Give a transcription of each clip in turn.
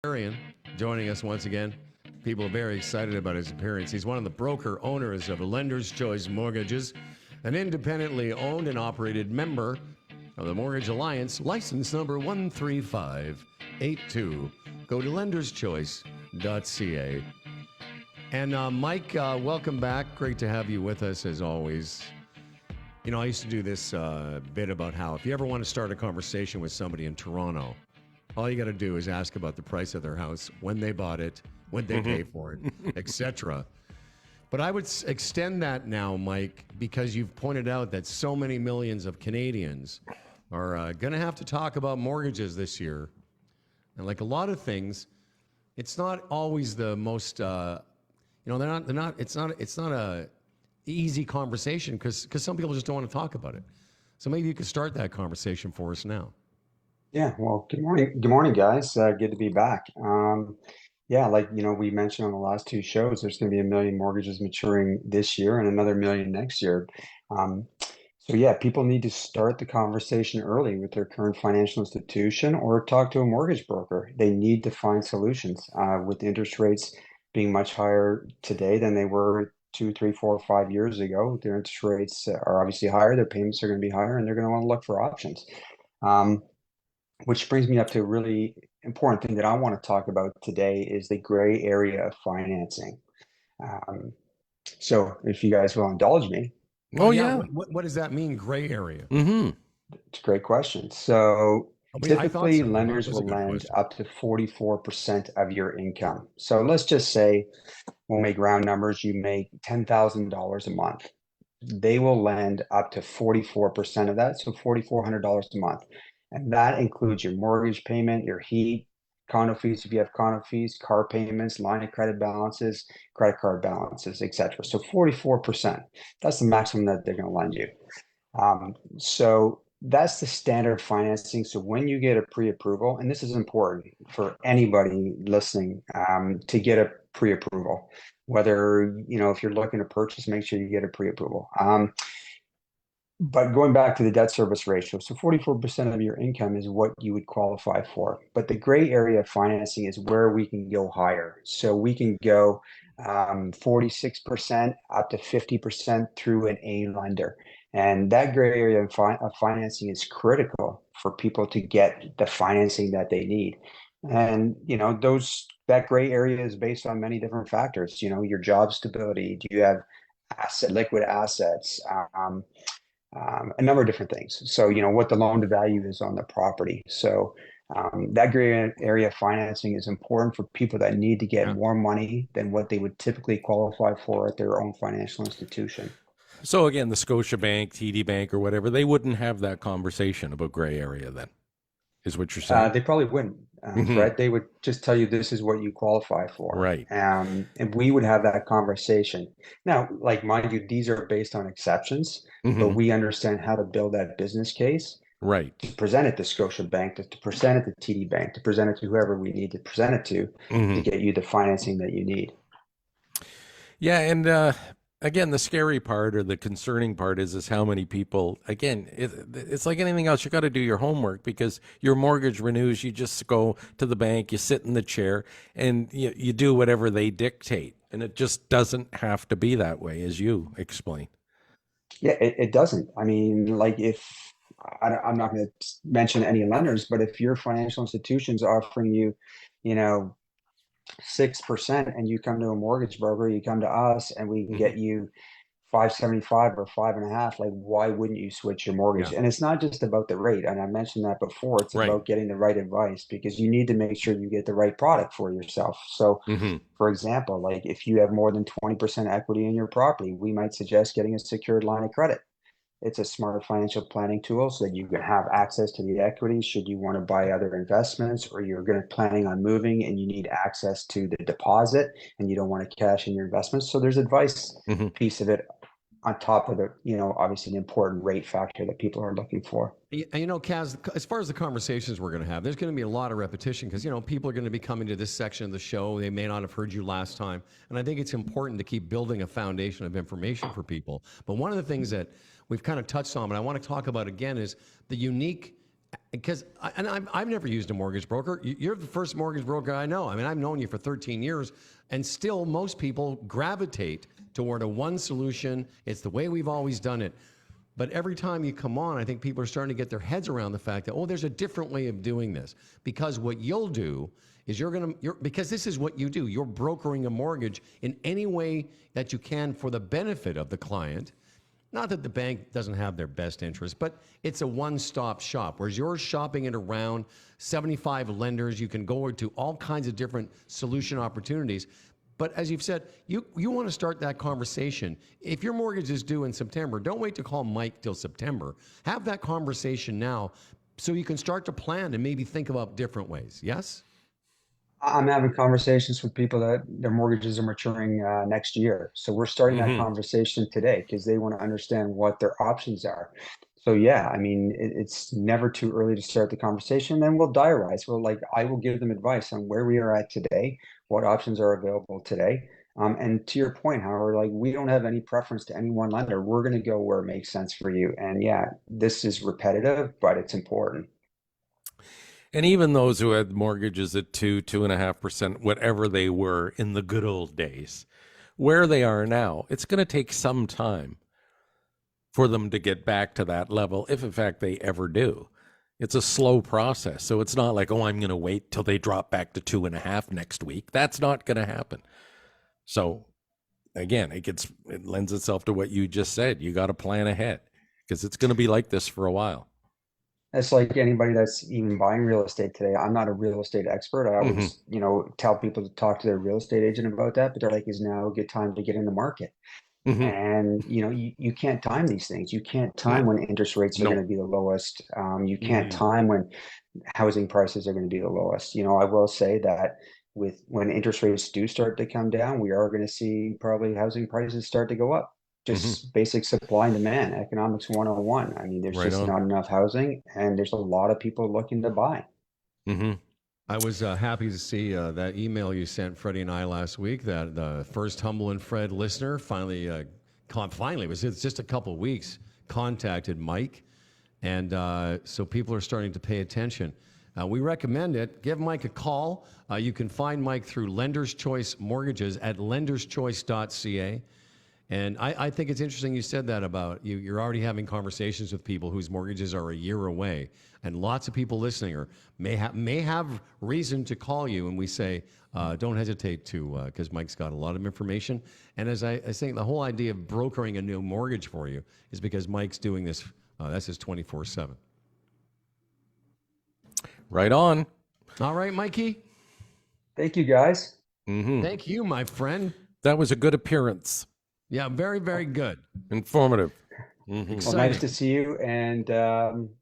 Arian joining us once again. People are very excited about his appearance. He's one of the broker owners of Lender's Choice Mortgages, an independently owned and operated member of the Mortgage Alliance, license number 13582. Go to lenderschoice.ca. And Mike, welcome back. Great to have you with us as always. You know, I used to do this bit about how if you ever want to start a conversation with somebody in Toronto, all you got to do is ask about the price of their house, when they bought it, when they pay for it, etc. But I would extend that now, Mike, because you've pointed out that so many millions of Canadians are going to have to talk about mortgages this year. And like a lot of things, it's not always the most, it's not a easy conversation because some people just don't want to talk about it. So maybe you could start that conversation for us now. Yeah, well, good morning. Good morning, guys. Good to be back. Yeah, we mentioned on the last two shows, there's going to be 1 million mortgages maturing this year and another 1 million next year. So yeah, people need to start the conversation early with their current financial institution or talk to a mortgage broker. They need to find solutions. With interest rates being much higher today than they were 2, 3, 4, 5 years ago, their interest rates are obviously higher, their payments are going to be higher, and they're going to want to look for options. Which brings me up to a really important thing that I want to talk about today is the gray area of financing. So if you guys will indulge me. Oh, yeah. What does that mean, gray area? Mm-hmm. It's a great question. So typically, lenders will lend up to 44% of your income. So let's just say, we'll make round numbers, you make $10,000 a month. They will lend up to 44% of that, so $4,400 a month. And that includes your mortgage payment, your heat, condo fees if you have condo fees, car payments, line of credit balances, credit card balances, etc. So 44%, that's the maximum that they're going to lend you. So that's the standard financing. So when you get a pre-approval, and this is important for anybody listening, to get a pre-approval, whether, if you're looking to purchase, make sure you get a pre-approval. But going back to the debt service ratio, so 44% of your income is what you would qualify for. But the gray area of financing is where we can go higher. So we can go 46% up to 50% through an A lender. And that gray area of financing is critical for people to get the financing that they need. And, that gray area is based on many different factors. Your job stability, do you have liquid assets, a number of different things. So, what the loan to value is on the property. So that gray area financing is important for people that need to get more money than what they would typically qualify for at their own financial institution. So again, the Scotiabank, TD Bank, or whatever, they wouldn't have that conversation about gray area then, is what you're saying? They probably wouldn't, Brett. They would just tell you this is what you qualify for. Right. And we would have that conversation. Now, mind you, these are based on exceptions, but we understand how to build that business case. Right. To present it to Scotiabank, to present it to TD Bank, to present it to whoever we need to present it to get you the financing that you need. Yeah, and again, the scary part or the concerning part is how many people, again, it's like anything else. You got to do your homework because your mortgage renews. You just go to the bank, you sit in the chair, and you do whatever they dictate. And it just doesn't have to be that way, as you explain. Yeah, it doesn't. I mean, I'm not going to mention any lenders, but if your financial institution's offering you, 6%, and you come to a mortgage broker, you come to us, and we can get you 5.75 or 5.5. Why wouldn't you switch your mortgage? And it's not just about the rate. And I mentioned that before. It's about getting the right advice because you need to make sure you get the right product for yourself. So, for example, if you have more than 20% equity in your property, we might suggest getting a secured line of credit. It's a smart financial planning tool so that you can have access to the equity should you want to buy other investments or you're planning on moving and you need access to the deposit and you don't want to cash in your investments. So there's advice piece of it on top of the, obviously an important rate factor that people are looking for. Kaz, as far as the conversations we're going to have, there's going to be a lot of repetition because, people are going to be coming to this section of the show. They may not have heard you last time. And I think it's important to keep building a foundation of information for people. But one of the things that we've kind of touched on, and I want to talk about again, is the unique because I've never used a mortgage broker. You're the first mortgage broker I know. I mean, I've known you for 13 years, and still most people gravitate toward a one solution. It's the way we've always done it. But every time you come on, I think people are starting to get their heads around the fact that, oh, there's a different way of doing this. Because what you'll do is because this is what you do. You're brokering a mortgage in any way that you can for the benefit of the client. Not that the bank doesn't have their best interest, but it's a one-stop shop. Whereas you're shopping it around 75 lenders, you can go to all kinds of different solution opportunities. But as you've said, you want to start that conversation. If your mortgage is due in September, don't wait to call Mike till September. Have that conversation now so you can start to plan and maybe think about different ways. Yes? I'm having conversations with people that their mortgages are maturing next year. So we're starting that conversation today because they want to understand what their options are. So yeah, I mean, it's never too early to start the conversation. Then we'll diarize. I will give them advice on where we are at today, what options are available today. And to your point, Howard, we don't have any preference to any one lender. We're going to go where it makes sense for you. And yeah, this is repetitive, but it's important. And even those who had mortgages at 2.5%, whatever they were in the good old days, where they are now, it's going to take some time for them to get back to that level, if in fact they ever do. It's a slow process. So it's not like, oh, I'm going to wait till they drop back to 2.5 next week. That's not going to happen. So again, it lends itself to what you just said. You got to plan ahead because it's going to be like this for a while. It's like anybody that's even buying real estate today. I'm not a real estate expert. I always, tell people to talk to their real estate agent about that, but they're like, is now a good time to get in the market? And, you can't time these things. You can't time when interest rates are going to be the lowest. You can't time when housing prices are going to be the lowest. I will say that when interest rates do start to come down, we are going to see probably housing prices start to go up. Just basic supply and demand, economics 101. I mean, there's not enough housing, and there's a lot of people looking to buy. I was happy to see that email you sent Freddie and I last week. That the first Humble and Fred listener finally, it's just a couple of weeks, contacted Mike, and so people are starting to pay attention. We recommend it. Give Mike a call. You can find Mike through Lender's Choice Mortgages at lenderschoice.ca. And I think it's interesting you said that about you're already having conversations with people whose mortgages are a year away. And lots of people listening may have reason to call you. And we say, don't hesitate to, because Mike's got a lot of information. And as I think the whole idea of brokering a new mortgage for you is because Mike's doing this. That's his 24/7. Right on. All right, Mikey. Thank you, guys. Thank you, my friend. That was a good appearance. Yeah, very, very good. Informative. Well, nice to see you, and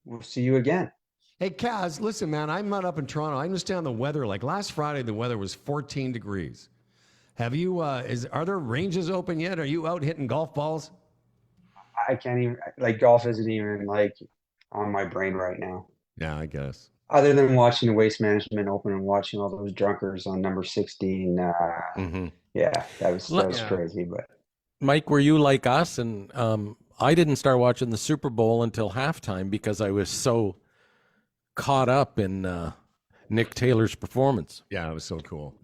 we'll see you again. Hey, Kaz, listen, man, I'm not up in Toronto. I understand the weather. Like last Friday, the weather was 14 degrees. Have you, are there ranges open yet? Are you out hitting golf balls? I can't even, golf isn't even, on my brain right now. Yeah, I guess. Other than watching the Waste Management Open and watching all those drunkers on number 16. Yeah, that was crazy, but. Mike, were you like us? And I didn't start watching the Super Bowl until halftime because I was so caught up in Nick Taylor's performance. Yeah, it was so cool.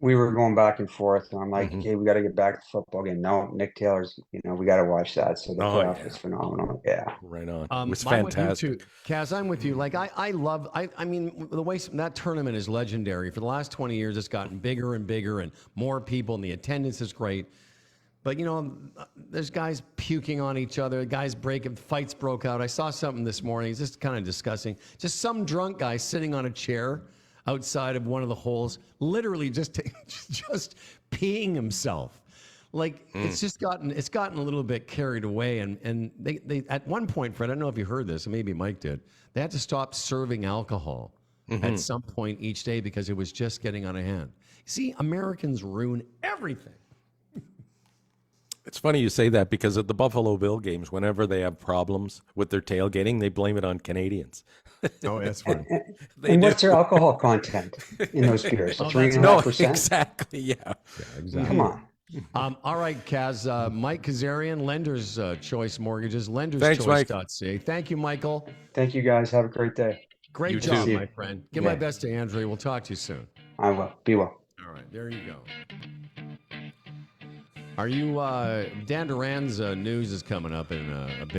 We were going back and forth, and I'm like, okay, we got to get back to football again. No, Nick Taylor's, we got to watch that. So the playoff is phenomenal. Yeah. Right on. It was fantastic. Kaz, I'm with you. I mean, the way that tournament is legendary. For the last 20 years, it's gotten bigger and bigger and more people, and the attendance is great. But, there's guys puking on each other, fights broke out. I saw something this morning, it's just kind of disgusting. Just some drunk guy sitting on a chair outside of one of the holes, literally just peeing himself. It's gotten a little bit carried away. And they at one point, Fred, I don't know if you heard this, maybe Mike did, they had to stop serving alcohol at some point each day because it was just getting out of hand. See, Americans ruin everything. It's funny you say that because at the Buffalo Bill games, whenever they have problems with their tailgating, they blame it on Canadians. Oh, that's funny. And what's their alcohol content in those beers? 3.5%? Exactly, yeah. Exactly. Come on. All right, Kaz. Mike Kazarian, Lender's Choice Mortgages, lenderschoice.ca. Thank you, Michael. Thank you, guys. Have a great day. Great You job, too. my friend. Give my best to Andrea. We'll talk to you soon. I will. Be well. All right, there you go. Are you Dan Duran's news is coming up in a bit.